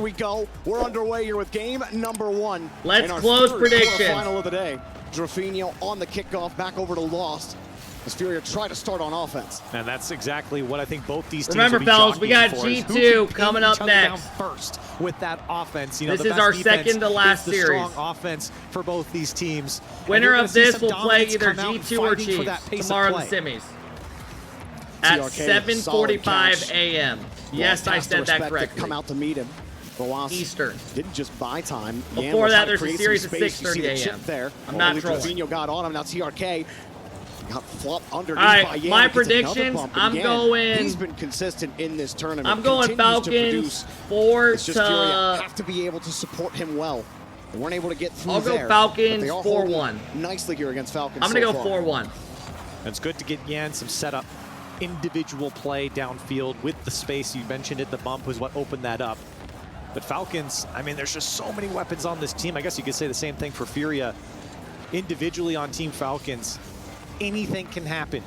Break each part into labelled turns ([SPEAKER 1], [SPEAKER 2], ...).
[SPEAKER 1] we go. We're underway here with game number 1.
[SPEAKER 2] Let's close predictions.
[SPEAKER 1] Final of the day. Drafinho on the kickoff, back over to Lost. As FURIA try to start on offense.
[SPEAKER 3] And that's exactly what I think both these teams
[SPEAKER 2] Remember,
[SPEAKER 3] will be
[SPEAKER 2] fellas, we got
[SPEAKER 3] jockeying for,
[SPEAKER 2] G2 coming up next.
[SPEAKER 3] First with that offense. You know,
[SPEAKER 2] this
[SPEAKER 3] the
[SPEAKER 2] is
[SPEAKER 3] best
[SPEAKER 2] our
[SPEAKER 3] defense
[SPEAKER 2] second to last
[SPEAKER 3] is the
[SPEAKER 2] series.
[SPEAKER 3] Strong offense for both these teams.
[SPEAKER 2] Winner of this will play either G2 or Chiefs tomorrow in the semis. At 7:45 a.m. Yes, I said that correctly.
[SPEAKER 1] Come out to meet him.
[SPEAKER 2] Eastern.
[SPEAKER 1] Didn't just buy time.
[SPEAKER 2] Before that, there's a series at 6:30 a.m.
[SPEAKER 1] There.
[SPEAKER 2] I'm not trolling.
[SPEAKER 1] Drafinho got on him. Now TRK got flopped underneath by Yan.
[SPEAKER 2] My predictions, I'm going.
[SPEAKER 1] He's been consistent in this tournament.
[SPEAKER 2] I'm going Falcons 4
[SPEAKER 1] it's just FURIA have to be able to support him well. They weren't able to get through.
[SPEAKER 2] I'll go Falcons 4-1.
[SPEAKER 1] Nicely here against Falcons.
[SPEAKER 2] I'm going to go 4-1.
[SPEAKER 3] It's good to get Yan some setup, individual play downfield with the space. You mentioned it, the bump was what opened that up. But Falcons, I mean, there's just so many weapons on this team. I guess you could say the same thing for FURIA. Individually on Team Falcons, anything can happen.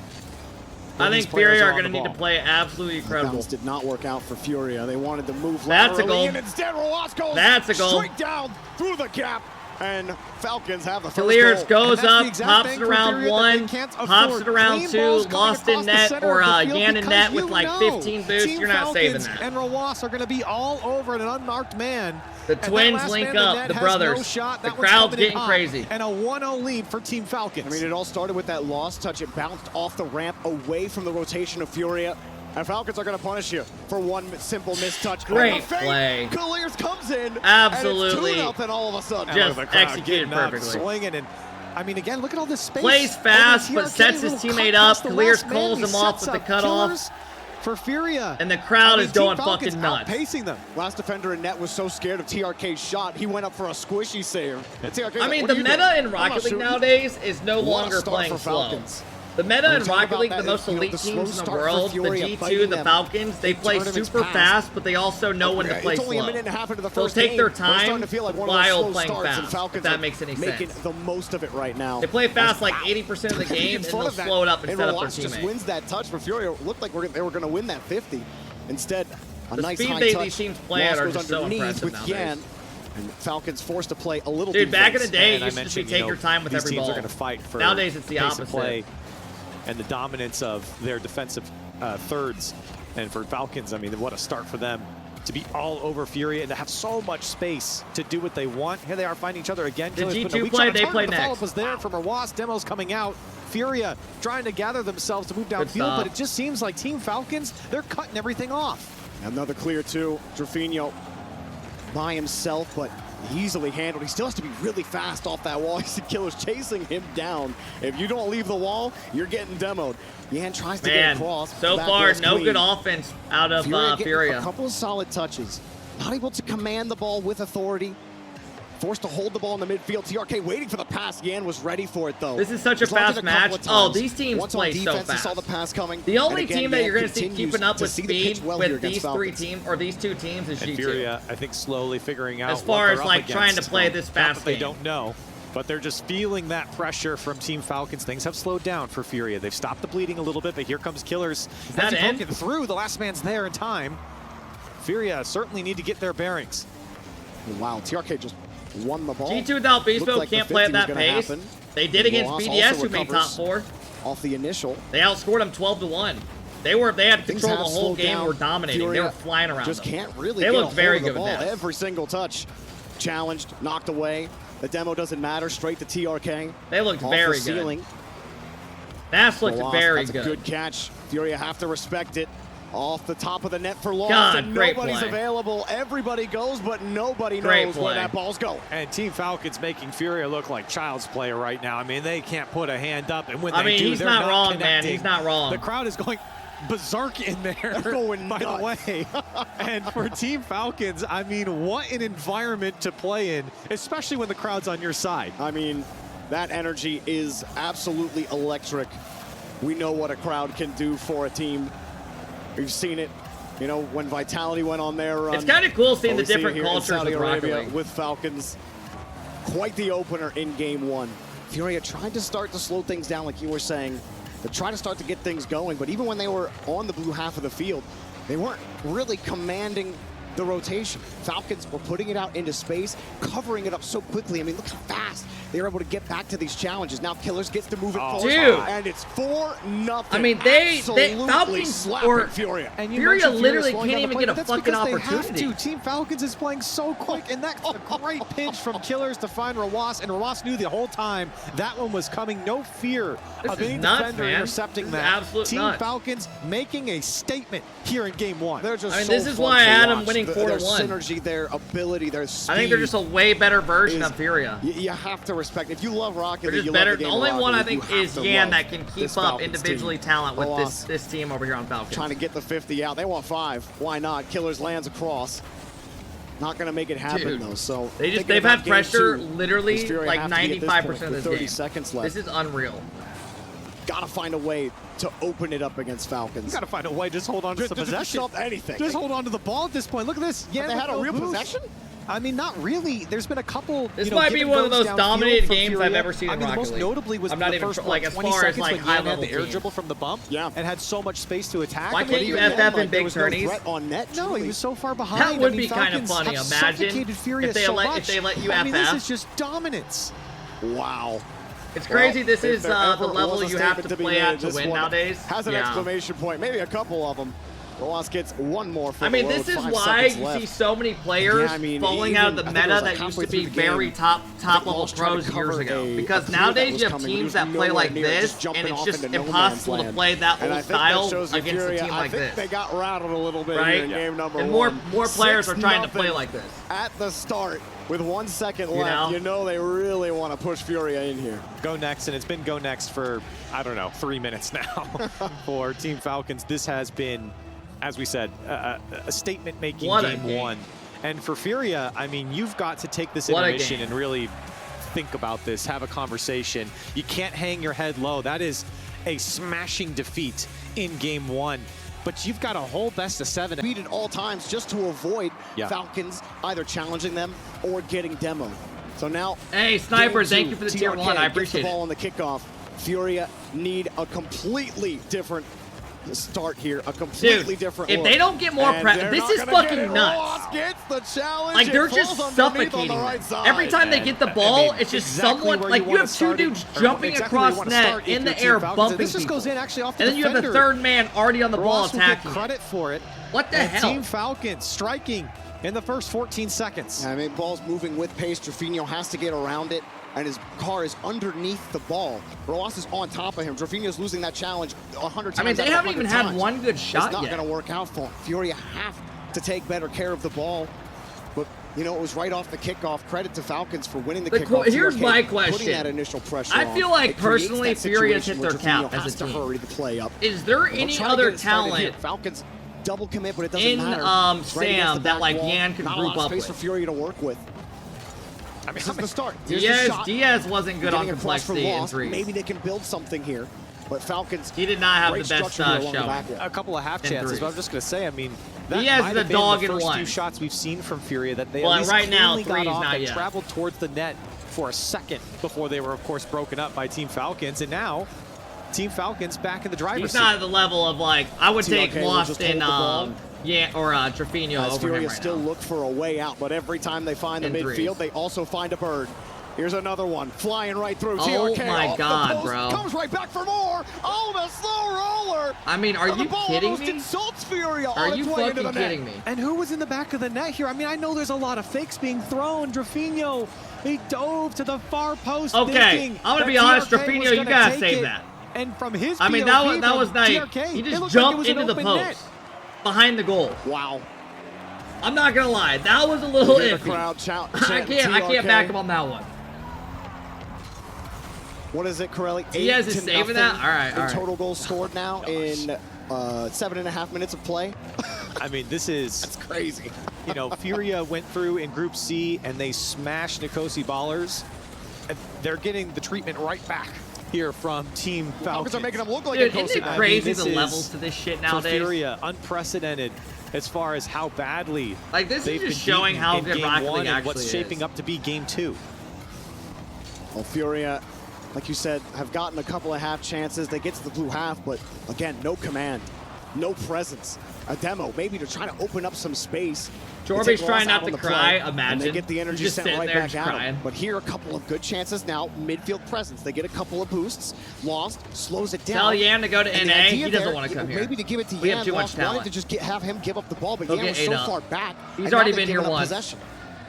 [SPEAKER 2] I think FURIA are going to need to play absolutely incredible.
[SPEAKER 1] This did not work out for FURIA. They wanted to move
[SPEAKER 2] That's a goal.
[SPEAKER 1] And instead, Rolas goes
[SPEAKER 2] That's a goal.
[SPEAKER 1] straight down through the gap. And Falcons have the first
[SPEAKER 2] Clears
[SPEAKER 1] goal.
[SPEAKER 2] goes up, hops it around 1, hops it around 2, lost in net, or Yan in net with like 15 boosts. You're not saving that.
[SPEAKER 3] And Rolas are going to be all over an unmarked man.
[SPEAKER 2] The twins link up, the brothers. The crowd's getting crazy.
[SPEAKER 3] And a 1-0 lead for Team Falcons.
[SPEAKER 1] I mean, it all started with that lost touch. It bounced off the ramp away from the rotation of FURIA. And Falcons are going to punish you for one simple mistouch.
[SPEAKER 2] Great play.
[SPEAKER 1] Clears comes in.
[SPEAKER 2] Absolutely.
[SPEAKER 1] And it's 2-0 all of a sudden.
[SPEAKER 2] Just executed perfectly.
[SPEAKER 3] Swinging and, I mean, again, look at all this space.
[SPEAKER 2] Plays fast, but sets his teammate up. Clears calls him off with the cutoff.
[SPEAKER 3] For FURIA.
[SPEAKER 2] And the crowd is going fucking nuts.
[SPEAKER 3] Pacing them.
[SPEAKER 1] Last defender in net was so scared of TRK's shot, he went up for a squishy save.
[SPEAKER 2] I mean, the meta in Rocket League nowadays is no longer playing slow. The meta in Rocket League, the most elite teams in the world, the G2, the Falcons, they play super fast, but they also know when to play slow. They'll take their time while playing fast, if that makes any sense.
[SPEAKER 1] Making the most of it right now.
[SPEAKER 2] They play fast like 80% of the game, and they'll slow it up and set up their
[SPEAKER 1] just
[SPEAKER 2] teammate.
[SPEAKER 1] wins that touch for FURIA. Looked like they were going to win that 50. Instead, a nice high touch.
[SPEAKER 2] The speed these teams play at are just so impressive
[SPEAKER 1] with
[SPEAKER 2] nowadays.
[SPEAKER 1] Yan. And Falcons forced to play a little
[SPEAKER 2] Dude, back in the
[SPEAKER 1] defense.
[SPEAKER 2] day, it used to be take your time with every ball.
[SPEAKER 3] Are going to fight for
[SPEAKER 2] nowadays, it's the opposite.
[SPEAKER 3] Play and the dominance of their defensive thirds. And for Falcons, I mean, what a start for them to be all over FURIA and to have so much space to do what they want. Here they are finding each other again.
[SPEAKER 2] The G2 play, they play next.
[SPEAKER 3] The follow-up was there from Rowas. Demos coming out. FURIA trying to gather themselves to move downfield, but it just seems like Team Falcons, they're cutting everything off.
[SPEAKER 1] Another clear too. Drafinho by himself, but easily handled. He still has to be really fast off that wall. He's the killer's chasing him down. If you don't leave the wall, you're getting demoed. Yan tries to get across.
[SPEAKER 2] So far, no good offense out of FURIA.
[SPEAKER 1] A couple of solid touches. Not able to command the ball with authority. Forced to hold the ball in the midfield. TRK waiting for the pass. Yan was ready for it, though.
[SPEAKER 2] This is such a fast match. Oh, these teams play so fast.
[SPEAKER 1] Saw the pass coming.
[SPEAKER 2] The only team that you're going to see keeping up with speed with these three teams, or these two teams, is G2.
[SPEAKER 3] FURIA, I think, slowly figuring out
[SPEAKER 2] as far as like trying to play this fast game.
[SPEAKER 3] They don't know, but they're just feeling that pressure from Team Falcons. Things have slowed down for FURIA. They've stopped the bleeding a little bit, but here comes Killers.
[SPEAKER 2] Is that it?
[SPEAKER 3] Through, the last man's there in time. FURIA certainly need to get their bearings.
[SPEAKER 1] Wow, TRK just won the ball.
[SPEAKER 2] G2 without Beastbo like can't play at that pace. They did against BDS, who made top 4.
[SPEAKER 1] Off the initial.
[SPEAKER 2] They outscored them 12-1. They had control the whole game. Were dominating.
[SPEAKER 1] FURIA
[SPEAKER 2] they were flying around.
[SPEAKER 1] Just can't really.
[SPEAKER 2] They looked very good with that.
[SPEAKER 1] Every single touch, challenged, knocked away. The demo doesn't matter. Straight to TRK.
[SPEAKER 2] They looked very good. That's looked very good.
[SPEAKER 1] That's a good catch. FURIA have to respect it. Off the top of the net for Lost.
[SPEAKER 2] God,
[SPEAKER 1] and
[SPEAKER 2] great
[SPEAKER 1] nobody's
[SPEAKER 2] play.
[SPEAKER 1] available. Everybody goes, but nobody knows where that ball's going.
[SPEAKER 3] And Team Falcons making FURIA look like child's play right now. I mean, they can't put a hand up, and when they do,
[SPEAKER 2] he's
[SPEAKER 3] they're
[SPEAKER 2] not wrong,
[SPEAKER 3] connecting.
[SPEAKER 2] man. He's not wrong.
[SPEAKER 3] The crowd is going berserk in there.
[SPEAKER 1] They're going
[SPEAKER 3] by the way. And for Team Falcons, I mean, what an environment to play in, especially when the crowd's on your side.
[SPEAKER 1] I mean, that energy is absolutely electric. We know what a crowd can do for a team. We've seen it, you know, when Vitality went on their run.
[SPEAKER 2] It's kind of cool seeing the different cultures with Rocket League.
[SPEAKER 1] With Falcons. Quite the opener in game 1. FURIA tried to start to slow things down, like you were saying. They tried to start to get things going, but even when they were on the blue half of the field, they weren't really commanding the rotation. Falcons were putting it out into space, covering it up so quickly. I mean, look how fast they were able to get back to these challenges. Now Killers gets to move it forward,
[SPEAKER 2] dude.
[SPEAKER 1] and it's 4-0.
[SPEAKER 2] I mean, Falcons or
[SPEAKER 1] Furia.
[SPEAKER 3] And
[SPEAKER 2] Furia literally can't even get a fucking opportunity.
[SPEAKER 3] Team Falcons is playing so quick, and that's a great pinch from Killers to find Rawas, and Rawas knew the whole time that one was coming. No fear of any defender intercepting that. Team Falcons making a statement here in game one.
[SPEAKER 1] They're just
[SPEAKER 2] this is why I had them winning 4-1.
[SPEAKER 1] Their synergy, their ability, their speed.
[SPEAKER 2] I think they're just a way better version of Furia.
[SPEAKER 1] You have to respect. If you love Rocket League,
[SPEAKER 2] they're just better. The only one I think is Yan that can keep up individually talent with this team over here on Falcons.
[SPEAKER 1] Trying to get the 50 out. They want 5. Why not? Killers lands across. Not going to make it happen, though. So
[SPEAKER 2] they've had pressure literally like 95% of this
[SPEAKER 1] 30
[SPEAKER 2] game.
[SPEAKER 1] seconds left.
[SPEAKER 2] This is unreal.
[SPEAKER 1] Gotta find a way to open it up against Falcons.
[SPEAKER 3] You gotta find a way. Just hold on to the possession.
[SPEAKER 1] Anything.
[SPEAKER 3] Just hold on to the ball at this point. Look at this.
[SPEAKER 1] Yeah, they had a real possession.
[SPEAKER 3] I mean, not really. There's been a couple.
[SPEAKER 2] This might be one of the most dominated games I've ever seen in Rocket League.
[SPEAKER 3] Most notably was the first
[SPEAKER 2] like as
[SPEAKER 3] 20
[SPEAKER 2] far as
[SPEAKER 3] seconds
[SPEAKER 2] like
[SPEAKER 3] when
[SPEAKER 2] high
[SPEAKER 3] Yan had
[SPEAKER 2] level
[SPEAKER 3] the air dribble from the bump, and had so much space to attack.
[SPEAKER 2] Why can't you FF in big tourneys?
[SPEAKER 3] No, he was so far behind.
[SPEAKER 2] That would be kind of funny. Imagine if they let you FF.
[SPEAKER 3] I mean, this is just dominance.
[SPEAKER 1] Wow.
[SPEAKER 2] It's crazy. This is the level you have to play at to win nowadays.
[SPEAKER 1] Has an exclamation point, maybe a couple of them. Roas gets one more for
[SPEAKER 2] this is why you see so many players falling out of the meta that used to be very top level pros years ago. Because nowadays you have teams that play like this, and it's just impossible to play that whole style against a team like this.
[SPEAKER 1] They got rattled a little bit in game number 1.
[SPEAKER 2] And more players are trying to play like this.
[SPEAKER 1] At the start, with 1 second left, you know they really want to push Furia in here.
[SPEAKER 3] Go next, and it's been go next for, I don't know, 3 minutes now for Team Falcons. This has been, as we said, a statement-making game 1. And for Furia, I mean, you've got to take this intermission and really think about this, have a conversation. You can't hang your head low. That is a smashing defeat in game 1. But you've got a whole best of 7.
[SPEAKER 1] Beat at all times just to avoid Falcons either challenging them or getting demoed. So now,
[SPEAKER 2] hey, Sniper, thank you for the tier 1. I appreciate it.
[SPEAKER 1] The ball on the kickoff. Furia need a completely different start here, a completely different look.
[SPEAKER 2] If they don't get more prep, this is fucking nuts.
[SPEAKER 1] Gets the challenge.
[SPEAKER 2] Like, they're just suffocating them. Every time they get the ball, it's just someone, like, you have 2 dudes jumping across net in the air, bumping
[SPEAKER 3] this just goes in actually off the
[SPEAKER 2] and then you have the 3rd man already on the ball attacking.
[SPEAKER 3] Credit for it.
[SPEAKER 2] What the hell?
[SPEAKER 3] Team Falcons striking in the first 14 seconds.
[SPEAKER 1] I mean, ball's moving with pace. Drafinho has to get around it, and his car is underneath the ball. Roas is on top of him. Drafinho's losing that challenge 100 times.
[SPEAKER 2] I mean, they haven't even had one good shot yet.
[SPEAKER 1] It's not going to work out for him. Furia have to take better care of the ball. But, you know, it was right off the kickoff. Credit to Falcons for winning the kickoff.
[SPEAKER 2] Here's my question.
[SPEAKER 1] Putting that initial pressure
[SPEAKER 2] I feel like, personally, Furia's hit their cap as a team.
[SPEAKER 1] Hurry the play up.
[SPEAKER 2] Is there any other talent
[SPEAKER 1] Falcons double commit, but it doesn't matter.
[SPEAKER 2] In Sam that, like, Yan can group up with?
[SPEAKER 1] Space for Furia to work with. I mean, this is the start.
[SPEAKER 2] Diaz wasn't good on complexity and 3s.
[SPEAKER 1] Maybe they can build something here, but Falcons.
[SPEAKER 2] He did not have the best show.
[SPEAKER 3] A couple of half chances, but I'm just going to say, I mean, that
[SPEAKER 2] Diaz
[SPEAKER 3] might
[SPEAKER 2] is
[SPEAKER 3] have
[SPEAKER 2] a
[SPEAKER 3] been
[SPEAKER 2] dog
[SPEAKER 3] the
[SPEAKER 2] in
[SPEAKER 3] first
[SPEAKER 2] 1.
[SPEAKER 3] 2 shots we've seen from Furia that they
[SPEAKER 2] well,
[SPEAKER 3] at least
[SPEAKER 2] right now,
[SPEAKER 3] got off
[SPEAKER 2] not
[SPEAKER 3] and
[SPEAKER 2] yet.
[SPEAKER 3] traveled towards the net for a second before they were, of course, broken up by Team Falcons, and now Team Falcons back in the driver's seat.
[SPEAKER 2] He's not at the level of, like, I would take Lost in Drafinho over
[SPEAKER 1] Furia
[SPEAKER 2] him right
[SPEAKER 1] still
[SPEAKER 2] now.
[SPEAKER 1] look for a way out, but every time they find the midfield, they also find a bird. Here's another one, flying right through.
[SPEAKER 2] Oh
[SPEAKER 1] TRK
[SPEAKER 2] my God, bro.
[SPEAKER 1] Comes right back for more. Oh, the slow roller.
[SPEAKER 2] I mean, are you kidding me?
[SPEAKER 1] Insults Furia.
[SPEAKER 2] Are you fucking kidding me?
[SPEAKER 3] And who was in the back of the net here? I mean, I know there's a lot of fakes being thrown. Drafinho, he dove to the far post.
[SPEAKER 2] Okay, I'm gonna be honest, Drafinho, you gotta save that.
[SPEAKER 3] And from his
[SPEAKER 2] I mean, that was nice. He just jumped into the post behind the goal.
[SPEAKER 1] Wow.
[SPEAKER 2] I'm not gonna lie, that was a little iffy. I can't back him on that one.
[SPEAKER 1] What is it, Corelli?
[SPEAKER 2] Diaz is saving that? All right.
[SPEAKER 1] Total goals scored now in 7.5 minutes of play.
[SPEAKER 3] I mean, that's
[SPEAKER 1] crazy.
[SPEAKER 3] You know, Furia went through in Group C and they smashed Nicosi Ballers. And they're getting the treatment right back here from Team Falcons.
[SPEAKER 1] Falcons are making them look like
[SPEAKER 2] Dude, isn't it crazy the levels to this shit nowadays?
[SPEAKER 3] For Furia, unprecedented as far as how badly
[SPEAKER 2] this is just showing how good Rocket League actually
[SPEAKER 3] what's shaping up to be game 2.
[SPEAKER 1] Well, Furia, like you said, have gotten a couple of half chances. They get to the blue half, but again, no command, no presence. a demo, maybe to try to open up some space.
[SPEAKER 2] Jorby's trying not to cry, imagine.
[SPEAKER 1] They get the energy
[SPEAKER 2] just
[SPEAKER 1] sent
[SPEAKER 2] sitting
[SPEAKER 1] right
[SPEAKER 2] there
[SPEAKER 1] back
[SPEAKER 2] just
[SPEAKER 1] at
[SPEAKER 2] crying.
[SPEAKER 1] him. But here, a couple of good chances now. Midfield presence. They get a couple of boosts. Lost, slows it down.
[SPEAKER 2] Tell Yan to go to NA. He doesn't want to come here.
[SPEAKER 1] Maybe to give it to
[SPEAKER 2] we
[SPEAKER 1] Yan.
[SPEAKER 2] have too much talent.
[SPEAKER 1] Wanted to just have him give up the ball, but
[SPEAKER 2] He'll
[SPEAKER 1] Yan was so far back.
[SPEAKER 2] He's already been here once.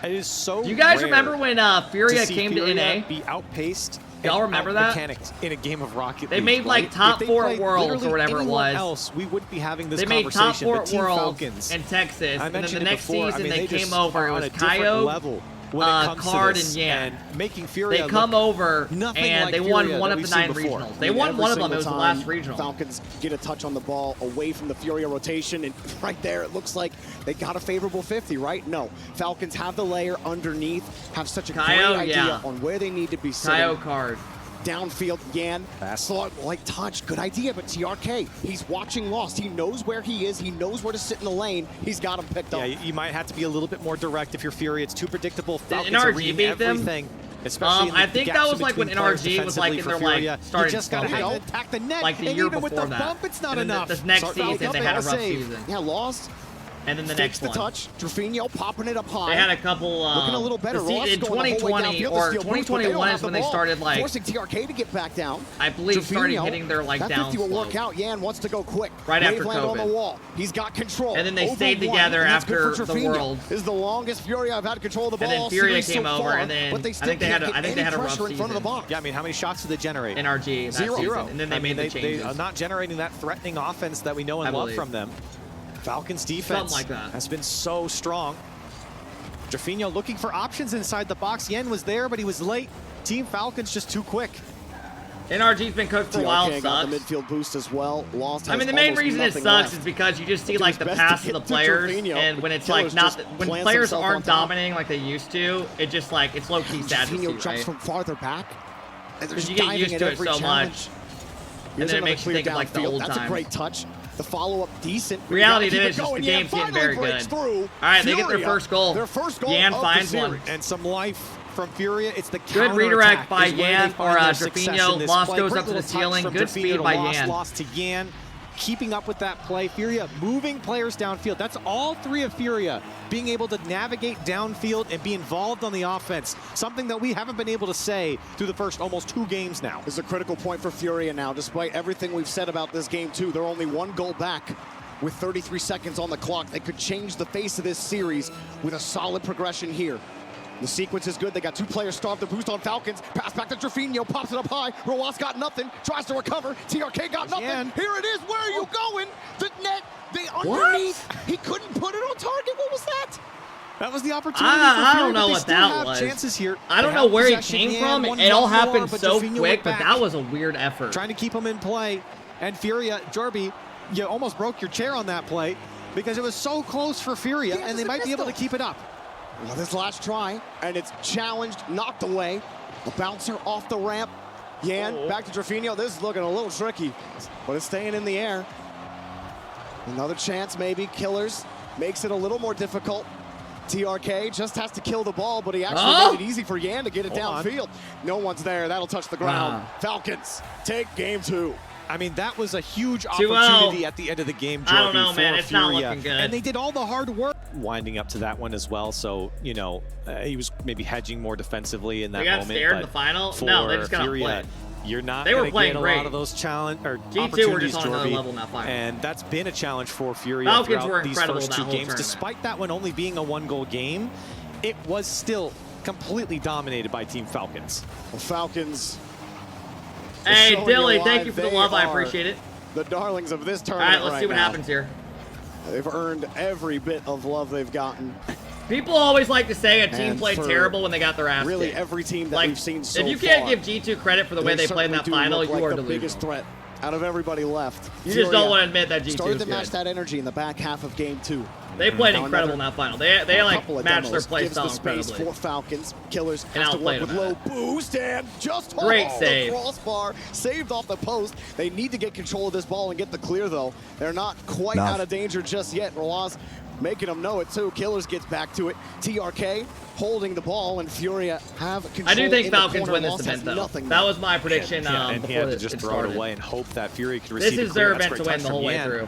[SPEAKER 3] It is so
[SPEAKER 2] Do you guys
[SPEAKER 3] rare
[SPEAKER 2] remember when Furia came
[SPEAKER 3] Furia
[SPEAKER 2] to NA?
[SPEAKER 3] be outpaced.
[SPEAKER 2] Y'all remember that?
[SPEAKER 3] Mechanics in a game of Rocket
[SPEAKER 2] They
[SPEAKER 3] League,
[SPEAKER 2] made like
[SPEAKER 3] right?
[SPEAKER 2] top
[SPEAKER 3] If they
[SPEAKER 2] 4
[SPEAKER 3] played
[SPEAKER 2] worlds or whatever it was.
[SPEAKER 3] Else, we wouldn't be having this
[SPEAKER 2] they made top 4
[SPEAKER 3] but Team
[SPEAKER 2] worlds
[SPEAKER 3] Falcons,
[SPEAKER 2] in Texas,
[SPEAKER 3] I
[SPEAKER 2] and then the
[SPEAKER 3] mentioned it
[SPEAKER 2] next
[SPEAKER 3] before,
[SPEAKER 2] season
[SPEAKER 3] I mean,
[SPEAKER 2] they came
[SPEAKER 3] just
[SPEAKER 2] over. It
[SPEAKER 3] are on
[SPEAKER 2] was
[SPEAKER 3] a different
[SPEAKER 2] Kaio,
[SPEAKER 3] level when it comes
[SPEAKER 2] Card,
[SPEAKER 3] to this,
[SPEAKER 2] and Yan.
[SPEAKER 3] and making Furia
[SPEAKER 2] They come over
[SPEAKER 3] nothing
[SPEAKER 2] and
[SPEAKER 3] like
[SPEAKER 2] they won
[SPEAKER 3] Furia
[SPEAKER 2] one
[SPEAKER 3] that
[SPEAKER 2] of the
[SPEAKER 3] we've
[SPEAKER 2] 9
[SPEAKER 3] seen before.
[SPEAKER 2] regionals. They won one of them. It was the last regional.
[SPEAKER 1] Falcons get a touch on the ball away from the Furia rotation, and right there it looks like they got a favorable 50, right? No. Falcons have the layer underneath, have such a great idea on where they need to be sitting.
[SPEAKER 2] Kaio Card.
[SPEAKER 1] Downfield, Yan, like touch, good idea, but TRK, he's watching Lost. He knows where he is. He knows where to sit in the lane. He's got him picked up.
[SPEAKER 3] Yeah, you might have to be a little bit more direct if you're Furia. It's too predictable.
[SPEAKER 2] Did NRG beat them?
[SPEAKER 3] Especially
[SPEAKER 2] I think that was like when NRG was like in their like starting
[SPEAKER 3] just gotta attack the net.
[SPEAKER 2] Like the year before
[SPEAKER 3] with the
[SPEAKER 2] that.
[SPEAKER 3] bump, it's not
[SPEAKER 2] and
[SPEAKER 3] enough.
[SPEAKER 2] This next season they had a rough season.
[SPEAKER 1] Yeah, Lost.
[SPEAKER 2] And then the next one.
[SPEAKER 1] touch, Drafinho popping it up high.
[SPEAKER 2] They had a couple.
[SPEAKER 1] Looking a little better.
[SPEAKER 2] In 2020 or 2021 is when they started like
[SPEAKER 1] forcing TRK to get back down.
[SPEAKER 2] I believe started hitting their like down.
[SPEAKER 1] That 50 will work out. Yan wants to go quick.
[SPEAKER 2] Right after COVID.
[SPEAKER 1] on the wall. He's got control.
[SPEAKER 2] And then they stayed together after the World.
[SPEAKER 1] This is the longest Furia I've had control of the ball.
[SPEAKER 2] And then Furia came over, and then
[SPEAKER 1] I
[SPEAKER 2] think they had a rough season.
[SPEAKER 1] In front of the box.
[SPEAKER 3] Yeah, I mean, how many shots did they generate?
[SPEAKER 2] NRG
[SPEAKER 3] Zero.
[SPEAKER 2] And then they made the changes.
[SPEAKER 3] They are not generating that threatening offense that we know and love from them. Falcons defense has been so strong. Drafinho looking for options inside the box. Yen was there, but he was late. Team Falcons just too quick.
[SPEAKER 2] NRG's been cooked for a while.
[SPEAKER 1] Got the midfield boost as well. Lost.
[SPEAKER 2] I mean, the main reason it sucks is because you just see like the pass of the players, and when it's like not when players aren't dominating like they used to, it just like it's low key sad to see, right?
[SPEAKER 1] jumps from farther back.
[SPEAKER 2] Because you get used to it so much, and then it makes you think of like the old times.
[SPEAKER 1] That's a great touch. The follow-up decent.
[SPEAKER 2] Reality is just the game's getting very good. All right, they get their first goal. Yan finds one.
[SPEAKER 3] And some life from Furia. It's the
[SPEAKER 2] good redirect by Yan or Drafinho. Lost goes up to the ceiling. Good speed by Yan.
[SPEAKER 3] Lost to Yan. Keeping up with that play. Furia moving players downfield. That's all 3 of Furia being able to navigate downfield and be involved on the offense. Something that we haven't been able to say through the first almost 2 games now.
[SPEAKER 1] This is a critical point for Furia now. Despite everything we've said about this game too, they're only 1 goal back with 33 seconds on the clock. They could change the face of this series with a solid progression here. The sequence is good. They got 2 players starved to boost on Falcons. Pass back to Drafinho, pops it up high. Roas got nothing, tries to recover. TRK got nothing. Here it is. Where are you going? The net, they underneath. He couldn't put it on target. What was that?
[SPEAKER 3] That was the opportunity.
[SPEAKER 2] I don't know what that was.
[SPEAKER 3] Chances here.
[SPEAKER 2] I don't know where he came from. It all happened so quick, but that was a weird effort.
[SPEAKER 3] Trying to keep him in play. And Furia, Jorby, you almost broke your chair on that play because it was so close for Furia, and they might be able to keep it up.
[SPEAKER 1] Well, this last try, and it's challenged, knocked away. A bouncer off the ramp. Yan back to Drafinho. This is looking a little tricky, but it's staying in the air. Another chance, maybe. Killers makes it a little more difficult. TRK just has to kill the ball, but he actually made it easy for Yan to get it downfield. No one's there. That'll touch the ground. Falcons take game 2.
[SPEAKER 3] I mean, that was a huge opportunity at the end of the game, Jorby.
[SPEAKER 2] I don't know, man. It's not looking good.
[SPEAKER 3] And they did all the hard work winding up to that one as well. So, you know, he was maybe hedging more defensively in that moment.
[SPEAKER 2] They got scared in the final? No, they just got outplayed.
[SPEAKER 3] You're not
[SPEAKER 2] going to get
[SPEAKER 3] a lot of those
[SPEAKER 2] G2 were just on another level in that final.
[SPEAKER 3] And that's been a challenge for Furia
[SPEAKER 2] Falcons were
[SPEAKER 3] throughout these first 2 games.
[SPEAKER 2] Tournament.
[SPEAKER 3] Despite that one only being a 1-goal game, it was still completely dominated by Team Falcons.
[SPEAKER 1] Well, Falcons.
[SPEAKER 2] Hey, Dilly, thank you for the love. I appreciate it.
[SPEAKER 1] The darlings of this tournament.
[SPEAKER 2] All right, let's see what happens here.
[SPEAKER 1] They've earned every bit of love they've gotten.
[SPEAKER 2] People always like to say a team played terrible when they got their ass
[SPEAKER 1] really
[SPEAKER 2] kicked.
[SPEAKER 1] Every team that we've seen so far.
[SPEAKER 2] If you can't give G2 credit for the way they played in that final, you are
[SPEAKER 1] the
[SPEAKER 2] delusional.
[SPEAKER 1] Biggest threat out of everybody left.
[SPEAKER 2] You just don't want to admit that G2
[SPEAKER 1] started to
[SPEAKER 2] is
[SPEAKER 1] match
[SPEAKER 2] good.
[SPEAKER 1] that energy in the back half of game 2.
[SPEAKER 2] They played incredible in that final. They like matched their play style
[SPEAKER 1] incredibly.
[SPEAKER 2] incredibly.
[SPEAKER 1] For Falcons, Killers
[SPEAKER 2] And
[SPEAKER 1] has to work with low boost and just the crossbar, saved off the post. They need to get control of this ball and get the clear though. They're not quite out of danger just yet. Roas making them know it too. Killers gets back to it. TRK holding the ball, and Furia have control.
[SPEAKER 2] I do think Falcons win this event though. That was my prediction
[SPEAKER 3] and he
[SPEAKER 2] before
[SPEAKER 3] had to just throw it away and hope that Furia could receive
[SPEAKER 2] this is their event to win the whole way through.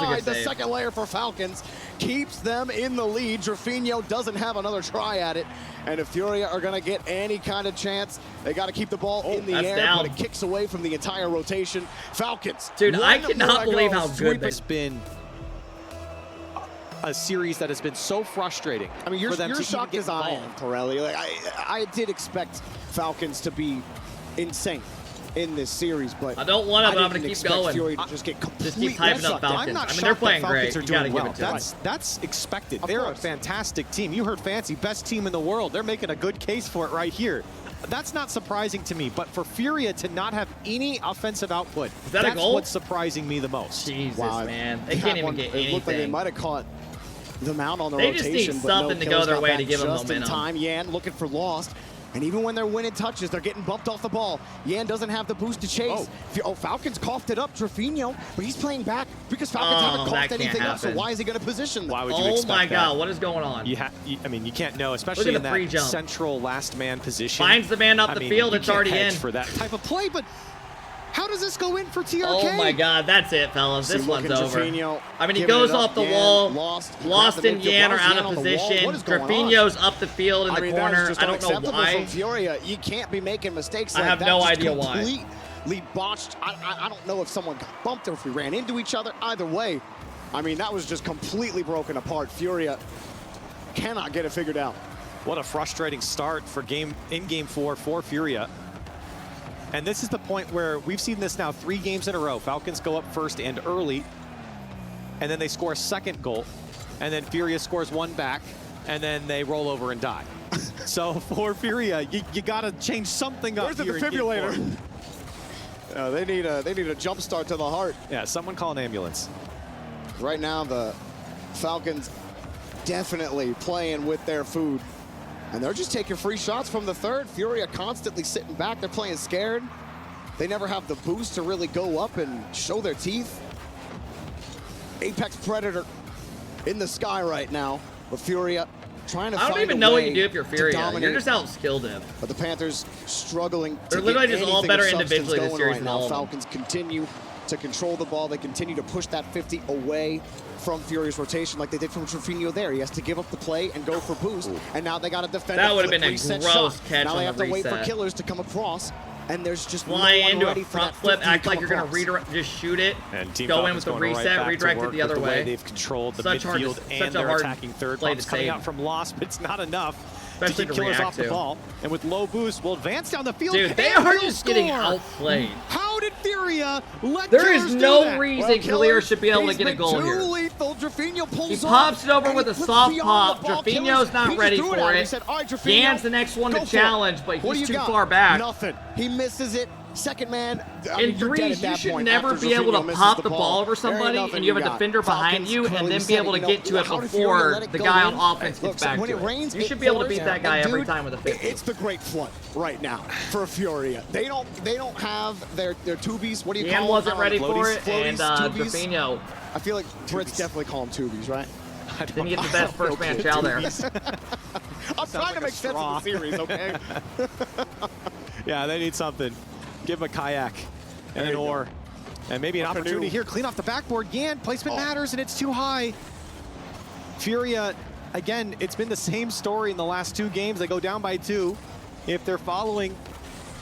[SPEAKER 2] That was a good
[SPEAKER 1] the
[SPEAKER 2] save.
[SPEAKER 1] second layer for Falcons. keeps them in the lead. Drafinho doesn't have another try at it. And if FURIA are going to get any kind of chance, they got to keep the ball in the air,
[SPEAKER 2] down.
[SPEAKER 1] but it kicks away from the entire rotation. Falcons.
[SPEAKER 2] Dude, I cannot believe how good
[SPEAKER 3] this has been. A series that has been so frustrating.
[SPEAKER 1] I mean, you're shocked as I am,
[SPEAKER 3] involved.
[SPEAKER 1] Pirelli. Like, I did expect Falcons to be insane in this series, but
[SPEAKER 2] I don't want to, but I'm going to keep going.
[SPEAKER 1] FURIA to just get completely
[SPEAKER 2] Just keep hyping up Falcons.
[SPEAKER 3] I'm not
[SPEAKER 2] I mean, they're playing great.
[SPEAKER 3] Are
[SPEAKER 2] You got to
[SPEAKER 3] doing
[SPEAKER 2] give
[SPEAKER 3] well.
[SPEAKER 2] it to them.
[SPEAKER 3] That's expected.
[SPEAKER 1] Of
[SPEAKER 3] They're
[SPEAKER 1] course.
[SPEAKER 3] a fantastic team. You heard Fancy, best team in the world. They're making a good case for it right here. That's not surprising to me, but for FURIA to not have any offensive output,
[SPEAKER 2] that
[SPEAKER 3] that's
[SPEAKER 2] a goal?
[SPEAKER 3] what's surprising me the most.
[SPEAKER 2] Jesus,
[SPEAKER 1] Wow,
[SPEAKER 2] man. They can't even get anything.
[SPEAKER 1] It looked like they might have caught them out on the
[SPEAKER 2] They
[SPEAKER 1] rotation.
[SPEAKER 2] just need
[SPEAKER 1] but
[SPEAKER 2] something
[SPEAKER 1] no
[SPEAKER 2] to go
[SPEAKER 1] kills
[SPEAKER 2] their
[SPEAKER 1] got
[SPEAKER 2] way
[SPEAKER 1] back
[SPEAKER 2] to give them
[SPEAKER 1] just
[SPEAKER 2] momentum.
[SPEAKER 1] in time. Yan looking for Lost. And even when they're winning touches, they're getting bumped off the ball. Yan doesn't have the boost to chase. Falcons coughed it up, Drafinho, but he's playing back because Falcons haven't coughed anything up, so why is he going to position them?
[SPEAKER 3] Why would you expect
[SPEAKER 2] my God,
[SPEAKER 3] that?
[SPEAKER 2] what is going on?
[SPEAKER 3] I mean, you can't know, especially in that central last man position.
[SPEAKER 2] Finds the man up the field, it's already in.
[SPEAKER 3] For that type of play, but how does this go in for TRK?
[SPEAKER 2] Oh my God, that's it, fellas. This one's over.
[SPEAKER 1] Drafinho,
[SPEAKER 2] I mean, he goes off the wall.
[SPEAKER 1] Lost
[SPEAKER 2] and Yan are out of position. Drafinho's up the field in the corner. I don't know why.
[SPEAKER 1] From FURIA, you can't be making mistakes like
[SPEAKER 2] I have
[SPEAKER 1] that.
[SPEAKER 2] no
[SPEAKER 1] Just
[SPEAKER 2] idea why.
[SPEAKER 1] Completely botched. I don't know if someone got bumped or if we ran into each other. Either way, I mean, that was just completely broken apart. FURIA cannot get it figured out.
[SPEAKER 3] What a frustrating start for game 4 for FURIA. And this is the point where we've seen this now 3 games in a row. Falcons go up first and early, and then they score a second goal, and then FURIA scores one back, and then they roll over and die. So for FURIA, you got to change something up.
[SPEAKER 1] Where's the defibrillator? They need a jump start to the heart.
[SPEAKER 3] Yeah, someone call an ambulance.
[SPEAKER 1] Right now, the Falcons definitely playing with their food. And they're just taking free shots from the third. FURIA constantly sitting back. They're playing scared. They never have the boost to really go up and show their teeth. Apex Predator in the sky right now. But FURIA trying to find a way.
[SPEAKER 2] I don't even know what you do if you're FURIA. You're just out-skilled him.
[SPEAKER 1] But the Panthers struggling to
[SPEAKER 2] They're literally
[SPEAKER 1] get
[SPEAKER 2] just all
[SPEAKER 1] anything
[SPEAKER 2] better
[SPEAKER 1] of substance
[SPEAKER 2] individually this
[SPEAKER 1] going
[SPEAKER 2] series
[SPEAKER 1] right
[SPEAKER 2] than
[SPEAKER 1] now.
[SPEAKER 2] all of them.
[SPEAKER 1] Falcons continue to control the ball. They continue to push that 50 away from FURIA's rotation like they did from Drafinho there. He has to give up the play and go for boost. And now they got to defend
[SPEAKER 2] that
[SPEAKER 1] it.
[SPEAKER 2] Would have been a
[SPEAKER 1] reset
[SPEAKER 2] gross
[SPEAKER 1] shot.
[SPEAKER 2] catch
[SPEAKER 1] Now they
[SPEAKER 2] on
[SPEAKER 1] have
[SPEAKER 2] the
[SPEAKER 1] to wait for
[SPEAKER 2] reset.
[SPEAKER 1] killers to come across. And there's just
[SPEAKER 2] Fly
[SPEAKER 1] no one
[SPEAKER 2] into
[SPEAKER 1] ready
[SPEAKER 2] a
[SPEAKER 1] for
[SPEAKER 2] front
[SPEAKER 1] that
[SPEAKER 2] flip,
[SPEAKER 1] 50
[SPEAKER 2] act
[SPEAKER 1] to
[SPEAKER 2] like
[SPEAKER 1] come
[SPEAKER 2] you're going
[SPEAKER 1] across.
[SPEAKER 2] to just shoot it,
[SPEAKER 3] And Team
[SPEAKER 2] go in
[SPEAKER 3] Falcons
[SPEAKER 2] with the
[SPEAKER 3] going
[SPEAKER 2] reset,
[SPEAKER 3] right back to
[SPEAKER 2] redirect it
[SPEAKER 3] work
[SPEAKER 2] the other
[SPEAKER 3] with
[SPEAKER 2] way.
[SPEAKER 3] They've controlled the
[SPEAKER 2] Such
[SPEAKER 3] midfield
[SPEAKER 2] such
[SPEAKER 3] and
[SPEAKER 2] a
[SPEAKER 3] they're
[SPEAKER 2] hard
[SPEAKER 3] attacking third.
[SPEAKER 2] play
[SPEAKER 3] Bumps
[SPEAKER 2] to
[SPEAKER 3] coming
[SPEAKER 2] save.
[SPEAKER 3] out from Lost, but it's not enough
[SPEAKER 2] Especially
[SPEAKER 3] to
[SPEAKER 2] to
[SPEAKER 3] get killers
[SPEAKER 2] react
[SPEAKER 3] off the
[SPEAKER 2] to.
[SPEAKER 3] ball. And with low boost, will advance down the field.
[SPEAKER 2] Dude, they
[SPEAKER 3] and
[SPEAKER 2] are
[SPEAKER 3] will
[SPEAKER 2] just getting
[SPEAKER 3] score.
[SPEAKER 2] outplayed.
[SPEAKER 3] How did FURIA let
[SPEAKER 2] There
[SPEAKER 3] killers
[SPEAKER 2] is
[SPEAKER 3] do
[SPEAKER 2] no
[SPEAKER 3] that?
[SPEAKER 2] reason Killer should be able to get a goal here.
[SPEAKER 1] Lethal. Drafinho pulls
[SPEAKER 2] He
[SPEAKER 1] off,
[SPEAKER 2] pops it over
[SPEAKER 1] and
[SPEAKER 2] with
[SPEAKER 1] he
[SPEAKER 2] a
[SPEAKER 1] puts
[SPEAKER 2] soft
[SPEAKER 1] beyond
[SPEAKER 2] pop.
[SPEAKER 1] the ball.
[SPEAKER 2] Drafinho's
[SPEAKER 1] Killers,
[SPEAKER 2] not
[SPEAKER 1] he
[SPEAKER 2] ready
[SPEAKER 1] just threw
[SPEAKER 2] for
[SPEAKER 1] at him. He
[SPEAKER 2] it.
[SPEAKER 1] said, all right, Drafinho,
[SPEAKER 2] Gan's the next one
[SPEAKER 1] go
[SPEAKER 2] to
[SPEAKER 1] for it.
[SPEAKER 2] challenge, but
[SPEAKER 1] What do
[SPEAKER 2] he's
[SPEAKER 1] you
[SPEAKER 2] too
[SPEAKER 1] got?
[SPEAKER 2] far back.
[SPEAKER 1] Nothing. He misses it. Second man. I
[SPEAKER 2] In
[SPEAKER 1] mean, you're dead
[SPEAKER 2] threes,
[SPEAKER 1] at that
[SPEAKER 2] you should
[SPEAKER 1] point
[SPEAKER 2] never
[SPEAKER 1] after
[SPEAKER 2] be able
[SPEAKER 1] Drafinho
[SPEAKER 2] to
[SPEAKER 1] misses
[SPEAKER 2] pop
[SPEAKER 1] the
[SPEAKER 2] the ball over
[SPEAKER 1] There ain't
[SPEAKER 2] somebody
[SPEAKER 1] nothing
[SPEAKER 2] and you have a
[SPEAKER 1] got.
[SPEAKER 2] defender behind
[SPEAKER 1] Falcons
[SPEAKER 2] you and
[SPEAKER 1] clearly
[SPEAKER 2] then be able to
[SPEAKER 1] said,
[SPEAKER 2] get to it
[SPEAKER 1] how did FURIA
[SPEAKER 2] before
[SPEAKER 1] let it
[SPEAKER 2] the
[SPEAKER 1] go
[SPEAKER 2] guy
[SPEAKER 1] in?
[SPEAKER 2] on offense
[SPEAKER 1] Look,
[SPEAKER 2] gets back
[SPEAKER 1] when
[SPEAKER 2] to
[SPEAKER 1] it
[SPEAKER 2] it.
[SPEAKER 1] rains,
[SPEAKER 2] You
[SPEAKER 1] it
[SPEAKER 2] should be able to
[SPEAKER 1] pours.
[SPEAKER 2] beat that guy
[SPEAKER 1] And
[SPEAKER 2] every
[SPEAKER 1] dude,
[SPEAKER 2] time with a 50.
[SPEAKER 1] It's the great flood right now for FURIA. They don't have their tubies. What do you
[SPEAKER 2] Yan
[SPEAKER 1] call
[SPEAKER 2] wasn't
[SPEAKER 1] them?
[SPEAKER 2] ready for it,
[SPEAKER 1] Floaties,
[SPEAKER 2] and
[SPEAKER 1] tubies.
[SPEAKER 2] Drafinho
[SPEAKER 1] I feel like Brits definitely call them tubies, right?
[SPEAKER 2] didn't get the best first man chow there.
[SPEAKER 1] I'm trying to make sense of the series, okay?
[SPEAKER 3] Yeah, they need something. Give him a kayak and an oar. And maybe an opportunity here. Clean off the backboard. Yan, placement matters, and it's too high. FURIA, again, it's been the same story in the last 2 games. They go down by 2. If they're following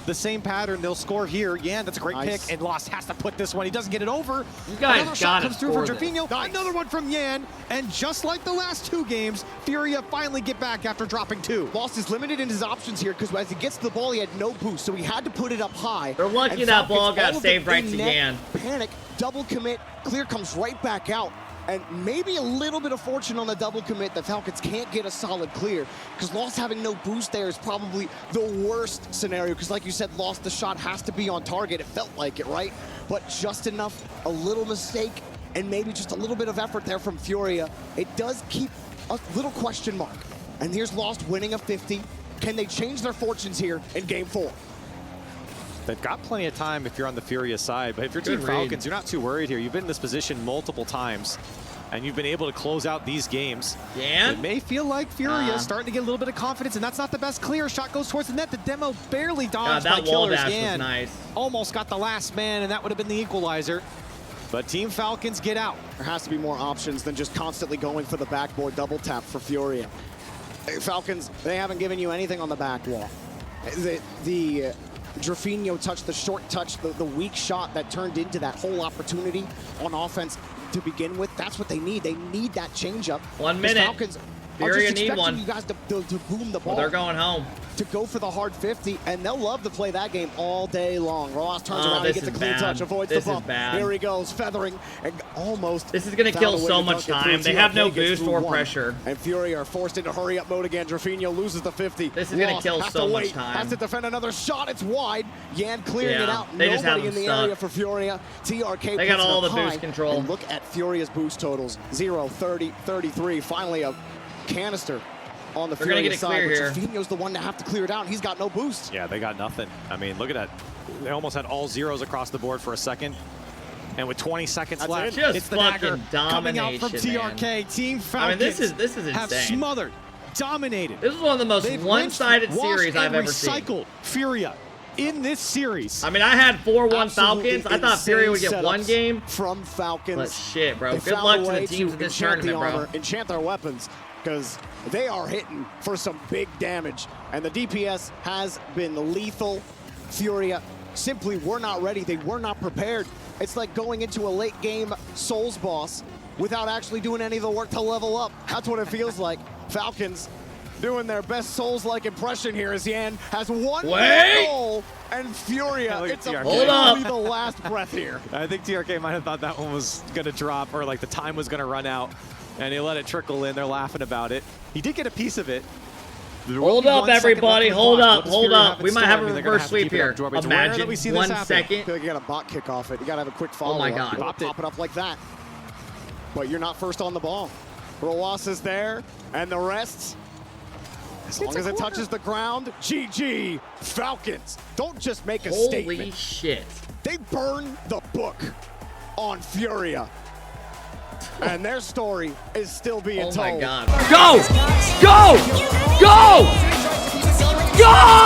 [SPEAKER 3] the same pattern, they'll score here. Yan, that's a great pick, and Lost has to put this one. He doesn't get it over.
[SPEAKER 2] You guys
[SPEAKER 3] Another shot
[SPEAKER 2] gotta
[SPEAKER 3] comes through from
[SPEAKER 2] score this.
[SPEAKER 3] Drafinho. Another one from Yan, and just like the last 2 games, FURIA finally get back after dropping 2.
[SPEAKER 1] Lost is limited in his options here because as he gets to the ball, he had no boost, so he had to put it up high.
[SPEAKER 2] They're lucky
[SPEAKER 1] And
[SPEAKER 2] that
[SPEAKER 1] Falcons,
[SPEAKER 2] ball got
[SPEAKER 1] all of
[SPEAKER 2] saved
[SPEAKER 1] them
[SPEAKER 2] right
[SPEAKER 1] in
[SPEAKER 2] to
[SPEAKER 1] net,
[SPEAKER 2] Yan.
[SPEAKER 1] Panic, double commit, clear comes right back out. And maybe a little bit of fortune on the double commit. The Falcons can't get a solid clear because Lost having no boost there is probably the worst scenario because like you said, Lost, the shot has to be on target. It felt like it, right? But just enough, a little mistake, and maybe just a little bit of effort there from FURIA. It does keep a little question mark. And here's Lost winning a 50. Can they change their fortunes here in game 4?
[SPEAKER 3] They've got plenty of time if you're on the FURIA side, but if you're Team Falcons, you're not too worried here. You've been in this position multiple times, and you've been able to close out these games.
[SPEAKER 2] Yan?
[SPEAKER 3] It may feel like FURIA starting to get a little bit of confidence, and that's not the best clear. Shot goes towards the net. The demo barely dodged by
[SPEAKER 2] that wall
[SPEAKER 3] Killers.
[SPEAKER 2] dash was
[SPEAKER 3] Yan
[SPEAKER 2] nice.
[SPEAKER 3] almost got the last man, and that would have been the equalizer. But Team Falcons get out.
[SPEAKER 1] There has to be more options than just constantly going for the backboard double tap for FURIA. Falcons, they haven't given you anything on the back wall. The Drafinho touch, the short touch, the weak shot that turned into that whole opportunity on offense to begin with. That's what they need. They need that changeup.
[SPEAKER 2] 1 minute.
[SPEAKER 1] Falcons
[SPEAKER 2] FURIA need one.
[SPEAKER 1] You guys to boom the ball.
[SPEAKER 2] Well, they're going home.
[SPEAKER 1] To go for the hard 50, and they'll love to play that game all day long. Ross turns around, he gets a clean touch, avoids the bump. Here he goes, feathering, and almost.
[SPEAKER 2] This is going to kill so much time. They have no boost or pressure.
[SPEAKER 1] And FURIA are forced into hurry-up mode again. Drafinho loses the 50.
[SPEAKER 2] This is going to kill so much time.
[SPEAKER 1] Has to defend another shot. It's wide. Yan clearing it out.
[SPEAKER 2] They just have
[SPEAKER 1] Nobody in the area for FURIA. TRK.
[SPEAKER 2] They got all the boost control.
[SPEAKER 1] And look at FURIA's boost totals: 0, 30, 33. Finally, a canister on the FURIA side. Drafinho's the one to have to clear it out. He's got no boost.
[SPEAKER 3] Yeah, they got nothing. I mean, look at that. They almost had all zeros across the board for a second. And with 20 seconds left,
[SPEAKER 2] it's the dagger
[SPEAKER 3] coming out from TRK.
[SPEAKER 2] Man.
[SPEAKER 3] Team Falcons
[SPEAKER 2] this is insane.
[SPEAKER 3] Have smothered, dominated.
[SPEAKER 2] This is one of the most one-sided series I've ever seen.
[SPEAKER 3] Recycled FURIA in this series.
[SPEAKER 2] I mean, I had 4-1 Falcons. I thought FURIA would get one game.
[SPEAKER 1] From Falcons.
[SPEAKER 2] But shit, bro. Good luck to the teams in this tournament, bro.
[SPEAKER 1] Enchant their weapons, because they are hitting for some big damage. And the DPS has been lethal. FURIA simply were not ready. They were not prepared. It's like going into a late game Souls boss without actually doing any of the work to level up. That's what it feels like. Falcons doing their best Souls-like impression here as Yan has one goal, and FURIA, it's a be the last breath here.
[SPEAKER 3] I think TRK might have thought that one was gonna drop, or like the time was gonna run out, and he let it trickle in. They're laughing about it. He did get a piece of it.
[SPEAKER 2] Hold up, everybody. Hold up. Hold up. We might have a reverse sweep here. Imagine 1 second.
[SPEAKER 1] You got a bot kick off it. You got to have a quick follow-up.
[SPEAKER 2] Oh, my God.
[SPEAKER 1] Pop it up like that. But you're not first on the ball. Roas is there, and the rest, as long as it touches the ground, GG, Falcons. Don't just make a statement.
[SPEAKER 2] Holy shit.
[SPEAKER 1] They burn the book on FURIA. And their story is still being told.
[SPEAKER 2] Oh my God. Go! Go! Go! Go!